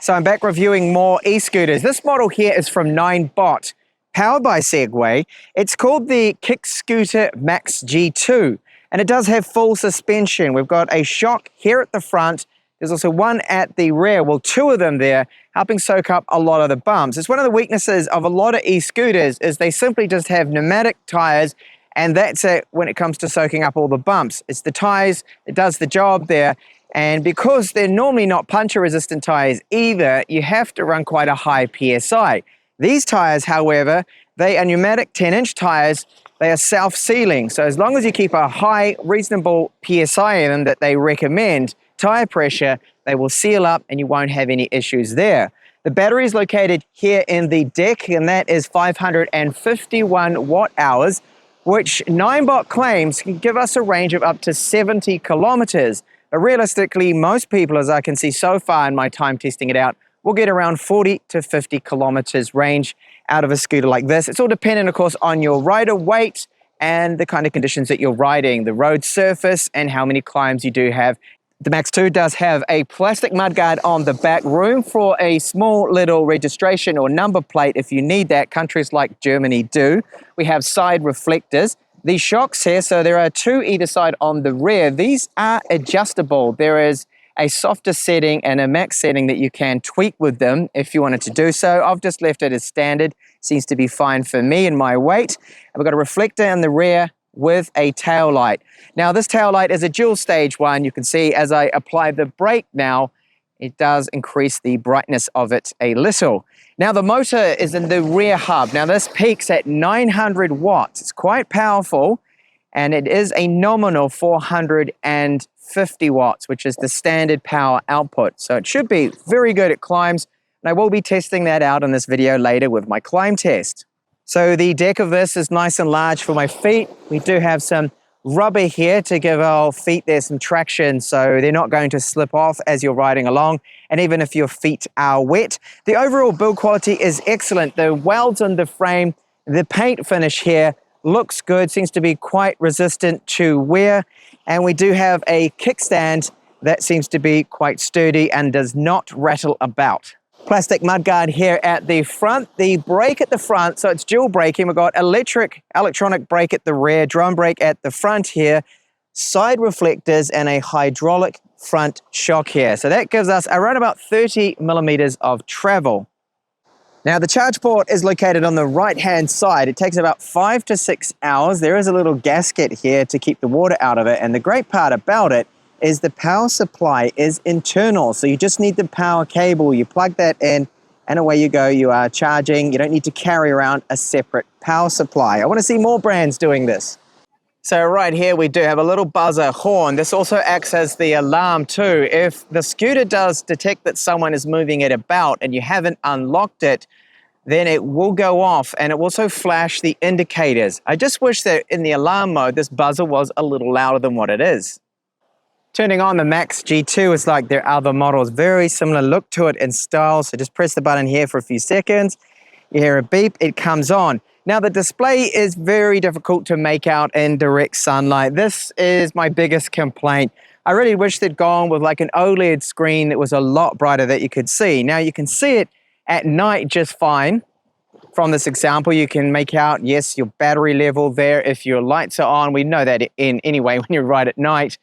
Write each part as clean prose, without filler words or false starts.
So I'm back reviewing more e-scooters. This model here is from Ninebot, powered by Segway. It's called the Kick-Scooter Max G2, and it does have full suspension. We've got a shock here at the front. There's also one at the rear, well, two of them there, helping soak up a lot of the bumps. It's one of the weaknesses of a lot of e-scooters is they simply just have pneumatic tires, and that's it when it comes to soaking up all the bumps. It's the tires that does the job there. And because they're normally not puncture-resistant tires either, you have to run quite a high PSI. These tires, however, they are pneumatic 10-inch tires. They are self-sealing. So as long as you keep a high, reasonable PSI in them that they recommend, tire pressure, they will seal up and you won't have any issues there. The battery is located here in the deck, and that is 551 watt-hours, which Ninebot claims can give us a range of up to 70 kilometers. But realistically, most people, as I can see so far in my time testing it out, will get around 40 to 50 kilometers range out of a scooter like this. It's all dependent, of course, on your rider weight and the kind of conditions that you're riding, the road surface, and how many climbs you do have. The Max 2 does have a plastic mudguard on the back, room for a small little registration or number plate if you need that. Countries like Germany do. We have side reflectors. These shocks here, so there are two either side on the rear. These are adjustable. There is a softer setting and a max setting that you can tweak with them if you wanted to do so. I've just left it as standard. Seems to be fine for me and my weight. And we've got a reflector in the rear with a tail light. Now this tail light is a dual stage one. You can see as I apply the brake now, it does increase the brightness of it a little. Now the motor is in the rear hub. Now this peaks at 900 watts. It's quite powerful, and it is a nominal 450 watts, which is the standard power output. So it should be very good at climbs, and I will be testing that out in this video later with my climb test. So the deck of this is nice and large for my feet. We do have some rubber here to give our feet there some traction so they're not going to slip off as you're riding along, and even if your feet are wet. The overall build quality is excellent. The welds on the frame, the paint finish here looks good, seems to be quite resistant to wear, and we do have a kickstand that seems to be quite sturdy and does not rattle about. Plastic mudguard here at the front, the brake at the front, so it's dual braking. We've got electronic brake at the rear, drum brake at the front here, side reflectors, and a hydraulic front shock here. So that gives us around about 30 millimeters of travel. Now the charge port is located on the right-hand side. It takes about 5 to 6 hours. There is a little gasket here to keep the water out of it, and the great part about it is the power supply is internal. So you just need the power cable. You plug that in and away you go. You are charging. You don't need to carry around a separate power supply. I want to see more brands doing this. So right here we do have a little buzzer horn. This also acts as the alarm too. If the scooter does detect that someone is moving it about and you haven't unlocked it, then it will go off, and it will also flash the indicators. I just wish that in the alarm mode this buzzer was a little louder than what it is. Turning on the Max G2 is like their other models, very similar look to it in style. So just press the button here for a few seconds. You hear a beep, it comes on. Now the display is very difficult to make out in direct sunlight. This is my biggest complaint. I really wish they'd gone with like an OLED screen that was a lot brighter that you could see. Now you can see it at night just fine. From this example, you can make out, yes, your battery level there. If your lights are on, we know that in anyway when you ride at night.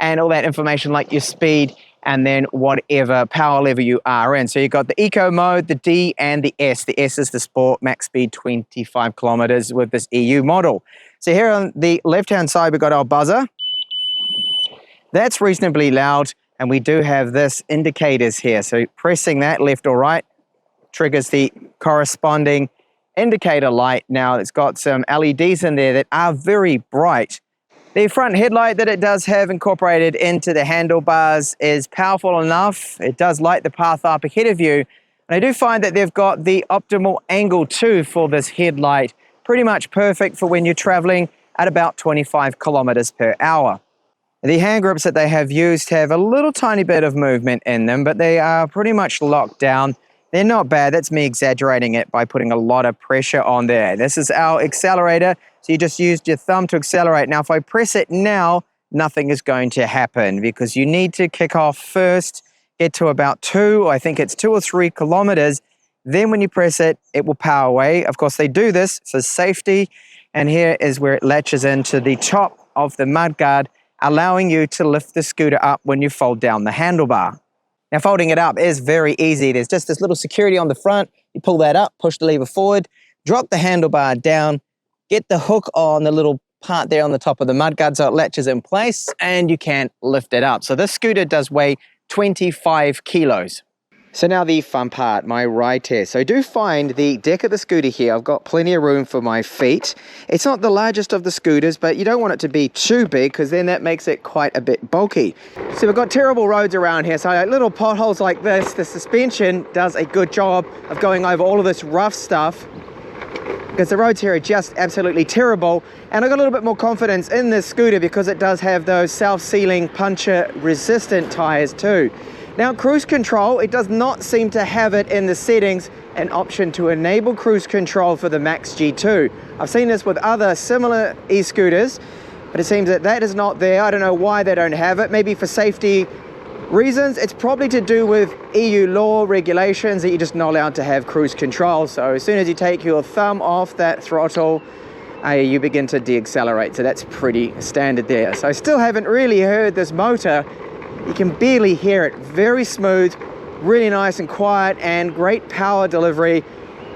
And all that information like your speed and then whatever power level you are in. So you've got the Eco mode, the D, and the S. The S is the Sport, max speed 25 kilometers with this EU model. So here on the left-hand side, we've got our buzzer. That's reasonably loud, and we do have this indicators here. So pressing that left or right triggers the corresponding indicator light. Now it's got some LEDs in there that are very bright. The front headlight that it does have incorporated into the handlebars is powerful enough. It does light the path up ahead of you. And I do find that they've got the optimal angle too for this headlight. Pretty much perfect for when you're traveling at about 25 kilometers per hour. The hand grips that they have used have a little tiny bit of movement in them, but they are pretty much locked down. They're not bad. That's me exaggerating it by putting a lot of pressure on there. This is our accelerator. So you just used your thumb to accelerate. Now, if I press it now, nothing is going to happen because you need to kick off first, get to about 2 or 3 kilometers. Then when you press it, it will power away. Of course, they do this for safety. And here is where it latches into the top of the mudguard, allowing you to lift the scooter up when you fold down the handlebar. Now, folding it up is very easy. There's just this little security on the front. You pull that up, push the lever forward, drop the handlebar down, get the hook on the little part there on the top of the mudguard so it latches in place, and you can lift it up. So this scooter does weigh 25 kilos. So now the fun part, my ride test. So I do find the deck of the scooter here, I've got plenty of room for my feet. It's not the largest of the scooters, but you don't want it to be too big because then that makes it quite a bit bulky. So we've got terrible roads around here. So little potholes like this, the suspension does a good job of going over all of this rough stuff because the roads here are just absolutely terrible. And I got a little bit more confidence in this scooter because it does have those self-sealing puncture resistant tires too. Now, cruise control, it does not seem to have it in the settings, an option to enable cruise control for the Max G2. I've seen this with other similar e-scooters, but it seems that that is not there. I don't know why they don't have it. Maybe for safety reasons. It's probably to do with EU law regulations that you're just not allowed to have cruise control. So as soon as you take your thumb off that throttle, you begin to deaccelerate. So that's pretty standard there. So I still haven't really heard this motor. You can barely hear it. Very smooth, really nice and quiet, and great power delivery.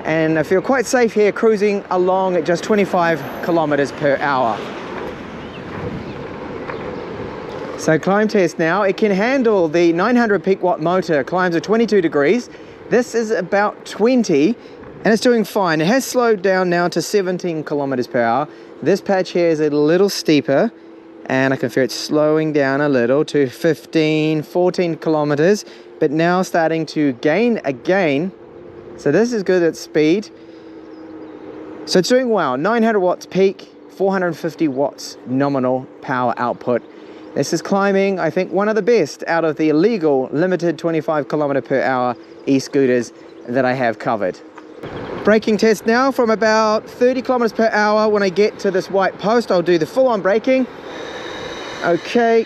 And I feel quite safe here cruising along at just 25 kilometers per hour. So climb test now. It can handle the 900 peak watt motor, climbs of 22 degrees. This is about 20 and it's doing fine. It has slowed down now to 17 kilometers per hour. This patch here is a little steeper, and I can feel it slowing down a little to 15, 14 kilometers, but now starting to gain again. So this is good at speed. So it's doing well. 900 watts peak, 450 watts nominal power output. This is climbing, I think, one of the best out of the illegal limited 25 kilometer per hour e-scooters that I have covered. Braking test now from about 30 kilometers per hour. When I get to this white post, I'll do the full-on braking. Okay,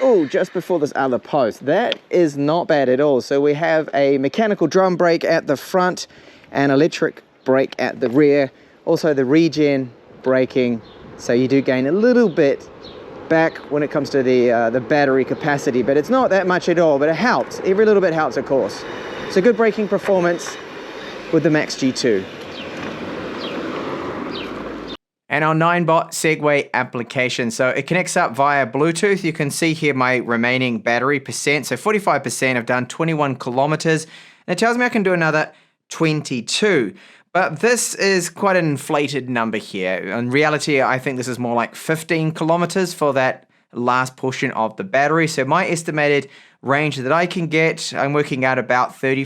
oh, just before this other post. That is not bad at all. So we have a mechanical drum brake at the front and electric brake at the rear. Also the regen braking, so you do gain a little bit back when it comes to the battery capacity, but it's not that much at all, but it helps. Every little bit helps, of course. So good braking performance with the Max G2. And our Ninebot Segway application. So it connects up via Bluetooth. You can see here my remaining battery percent. So 45%, I've done 21 kilometers. And it tells me I can do another 22. But this is quite an inflated number here. In reality, I think this is more like 15 kilometers for that last portion of the battery. So my estimated range that I can get, I'm working out about 30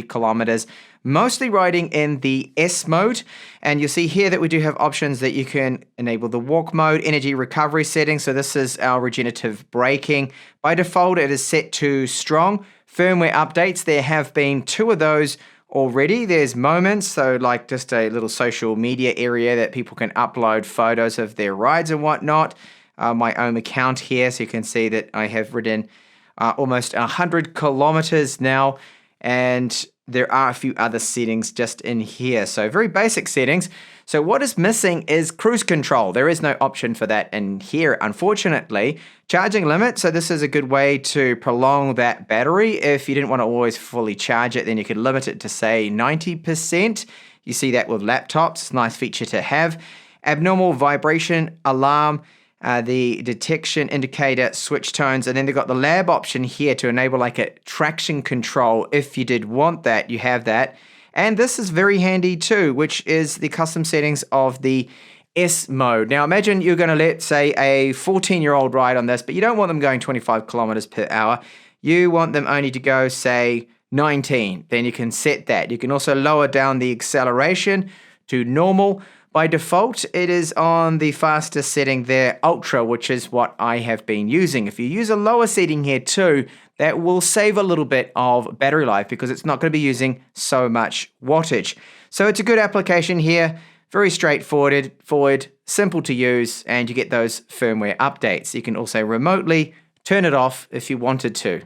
kilometers. Mostly riding in the S mode, and you'll see here that we do have options that you can enable the walk mode, energy recovery settings. So this is our regenerative braking. By default, it is set to strong. Firmware updates, there have been 2 of those already. There's moments, so like just a little social media area that people can upload photos of their rides and whatnot. My own account here, so you can see that I have ridden almost 100 kilometers now, and there are a few other settings just in here. So very basic settings. So what is missing is cruise control. There is no option for that in here, unfortunately. Charging limit. So this is a good way to prolong that battery. If you didn't want to always fully charge it, then you could limit it to say 90%. You see that with laptops. It's a nice feature to have. Abnormal vibration alarm. The detection indicator, switch tones, and then they've got the lab option here to enable like a traction control. If you did want that, you have that. And this is very handy too, which is the custom settings of the S mode. Now imagine you're going to let, say, a 14-year-old ride on this, but you don't want them going 25 kilometers per hour. You want them only to go, say, 19. Then you can set that. You can also lower down the acceleration to normal. By default, it is on the fastest setting there, Ultra, which is what I have been using. If you use a lower setting here too, that will save a little bit of battery life because it's not going to be using so much wattage. So it's a good application here, very straightforward, simple to use, and you get those firmware updates. You can also remotely turn it off if you wanted to.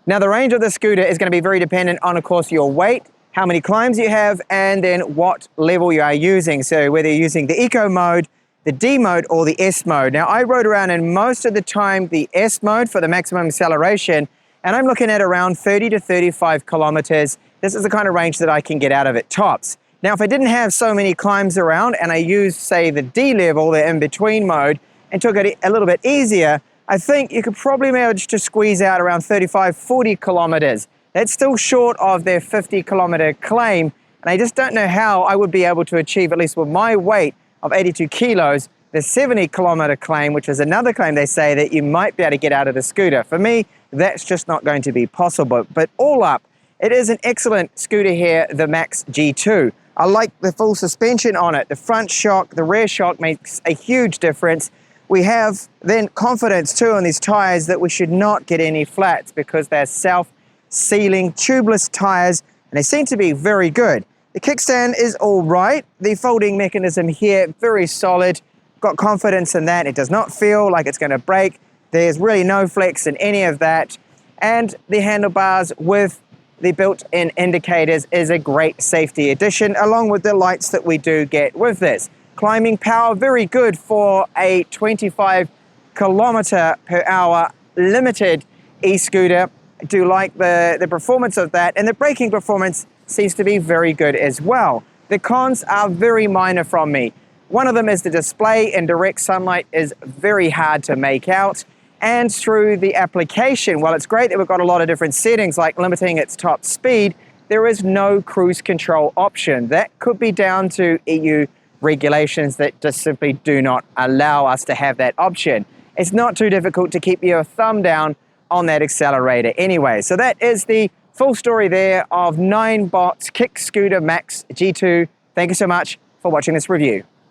Now, the range of the scooter is going to be very dependent on, of course, your weight, how many climbs you have, and then what level you are using. So whether you're using the Eco mode, the D mode, or the S mode. Now, I rode around in most of the time the S mode for the maximum acceleration, and I'm looking at around 30 to 35 kilometers. This is the kind of range that I can get out of it tops. Now, if I didn't have so many climbs around and I used, say, the D level, the in-between mode, and took it a little bit easier, I think you could probably manage to squeeze out around 35, 40 kilometers. That's still short of their 50-kilometer claim, and I just don't know how I would be able to achieve, at least with my weight of 82 kilos, the 70-kilometer claim, which is another claim they say that you might be able to get out of the scooter. For me, that's just not going to be possible. But all up, it is an excellent scooter here, the Max G2. I like the full suspension on it. The front shock, the rear shock makes a huge difference. We have then confidence too on these tires that we should not get any flats because they're self-sealing tubeless tires, and they seem to be very good. The kickstand is all right. The folding mechanism here, very solid. Got confidence in that. It does not feel like it's going to break. There's really no flex in any of that. And the handlebars with the built-in indicators is a great safety addition, along with the lights that we do get with this. Climbing power, very good for a 25 kilometer per hour limited e-scooter. I do like the performance of that, and the braking performance seems to be very good as well. The cons are very minor from me. One of them is the display in direct sunlight is very hard to make out. And through the application, while it's great that we've got a lot of different settings like limiting its top speed, there is no cruise control option. That could be down to EU regulations that just simply do not allow us to have that option. It's not too difficult to keep your thumb down on that accelerator anyway. So that is the full story there of Ninebot's Kick Scooter Max G2. Thank you so much for watching this review.